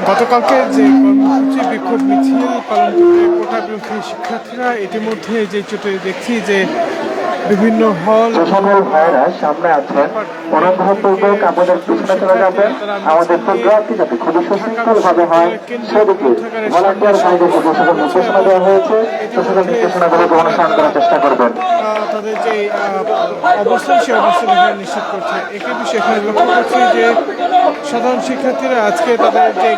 গতকালকে যে কর্মসূচি বিক্ষোভ মিছিল পালন করতে কোটা বিরোধী শিক্ষার্থীরা ইতিমধ্যে যে চোটে দেখছি যে বিভিন্ন হল সকল ভাইরা সামনে আছেন অনুগ্রহপূর্বক আমাদের পিছনে চলে যাবেন। আমাদের প্রোগ্রামটি যাতে খুবই সুশৃঙ্খল ভাবে হয় সেদিকে ভলান্টিয়ার ভাইদেরকে যে সকল নির্দেশনা দেওয়া হয়েছে সে সকল নির্দেশনাগুলো অনুসরণ করার চেষ্টা করবেন। তাদের যে অবস্থান সে অবস্থান এখানে নিশ্চিত করছে। একই বিষয়ে এখানে লক্ষ্য করছি যে সাধারণ শিক্ষার্থীরা আজকে তাদের যে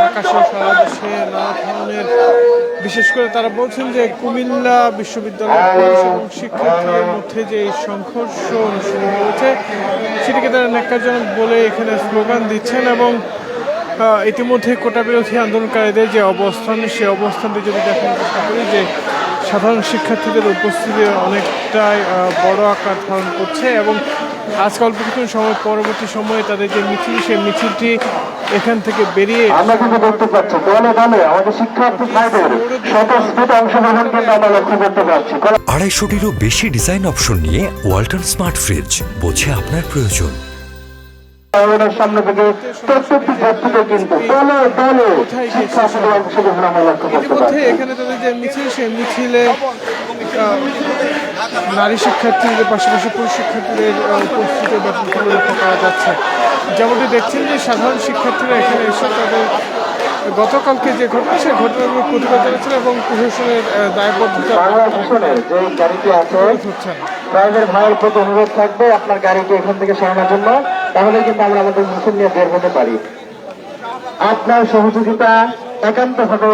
ঢাকা সহ সারা দেশে নানা ধরনের বিশেষ করে তারা বলছেন যে কুমিল্লা বিশ্ববিদ্যালয় এবং শিক্ষার্থীদের মধ্যে যে সংঘর্ষ অনুষ্ঠিত হয়েছে সেটিকে তারা ন্যাক্কারজনক বলে এখানে স্লোগান দিচ্ছেন এবং ইতিমধ্যে কোটা বিরোধী আন্দোলনকারীদের যে অবস্থান সে অবস্থানটি যদি দেখার চেষ্টা করি যে সাধারণ শিক্ষার্থীদের উপস্থিতি অনেকটাই বড় আকার ধারণ করছে এবং আজকে অল্প কিছু সময় পরবর্তী সময়ে তাদের যে মিছিল সেই মিছিলটি এখান থেকে বেরিয়ে আমরা কিন্তু দেখতে পাচ্ছি দলে দলে আমাদের শিক্ষার্থী ভাইদের স্বতঃস্ফূর্ত অংশগ্রহণ কিন্তু আমরা লক্ষ্য করতে পারছি। 250-টিরও বেশি ডিজাইন অপশন নিয়ে ওয়ালটন স্মার্ট ফ্রিজ, বোঝে আপনার প্রয়োজন। সামনে থেকে প্রত্যেকটি ব্যক্তিকে কিন্তু দলে দলে শিক্ষার্থীদের অংশগ্রহণ আমরা লক্ষ্য করতে পারছি। এখানে তাদের যে মিছিল সেই মিছিলে নারী শিক্ষার্থীদের পাশাপাশি পুরুষ শিক্ষার্থীদের উপস্থিতি ব্যাপকভাবে লক্ষ্য করা যাচ্ছে। যেমনটি দেখছেন যে সাধারণ শিক্ষার্থীরা এখানে এসে তাদের গতকালকে যে ঘটনা সেই ঘটনাগুলো প্রতিবাদ জানাচ্ছেন এবং প্রশাসনের দায়বদ্ধতা যে গাড়িটি আছে ড্রাইভার ভাইয়ের প্রতি অনুরোধ থাকবে আপনার গাড়িটি এখান থেকে সরানোর জন্য, তাহলে কিন্তু আমরা আমাদের মিছিল নিয়ে বের হতে পারি। আপনার সহযোগিতা একান্তভাবে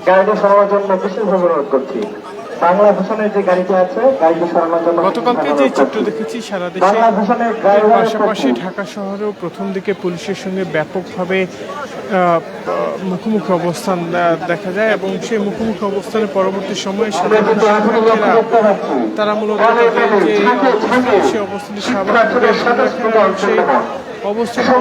গাড়িটি সরানোর জন্য বিশেষভাবে অনুরোধ করছি। বাংলা ভাষণের যে গাড়িটি আছে গাড়িটি সরানোর জন্য গতকালকে যে চিত্র দেখেছি সারা দেশে পাশাপাশি ঢাকা শহরেও প্রথম দিকে পুলিশের সঙ্গে ব্যাপকভাবে মুখোমুখি অবস্থান দেখা যায় এবং সেই মুখোমুখি অবস্থানের পরবর্তী সময়ে সাধারণ শিক্ষার্থীরা তারা মূলত যে অবস্থানে স্বাভাবিক সেই অবস্থান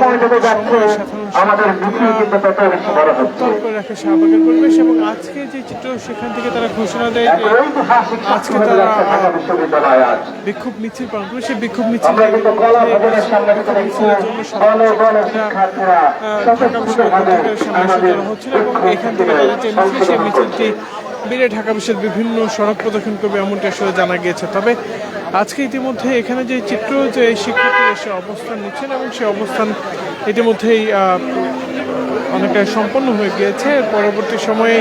রাখে শাহবাগের পরিবেশ এবং আজকে যে চিত্র সেখান থেকে তারা ঘোষণা দেয় যে আজকে তারা বিক্ষোভ মিছিল পালন করে সেই বিক্ষোভ মিছিলের জন্য ঢাকা বিশ্ববিদ্যালয়ের সামনে এসে করা হচ্ছিল এবং এখান থেকে তাদের যে মিছিল সেই মিছিলটি বেরিয়ে ঢাকা বিশ্বের বিভিন্ন সড়ক প্রদক্ষিণ করবে এমনটি আসলে জানা গিয়েছে। তবে আজকে ইতিমধ্যে এখানে যে চিত্র যে শিক্ষার্থীরা এসে অবস্থান নিচ্ছেন এবং সেই অবস্থান ইতিমধ্যেই অনেকটা সম্পন্ন হয়ে গিয়েছে। পরবর্তী সময়ে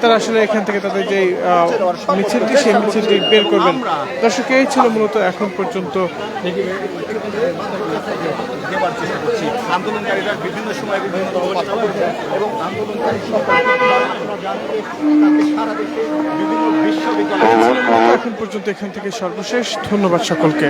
তারা আসলে এখান থেকে তাদের যে মিছিলটি সেই মিছিলটি বের করবেন। দর্শক এই ছিল মূলত এখন পর্যন্ত আন্দোলনকারীরা বিভিন্ন সময় বিভিন্ন এবং আন্দোলনকারী সারা দেশে বিভিন্ন বিশ্ববিদ্যালয় এখন পর্যন্ত এখান থেকে সর্বশেষ। ধন্যবাদ সকলকে।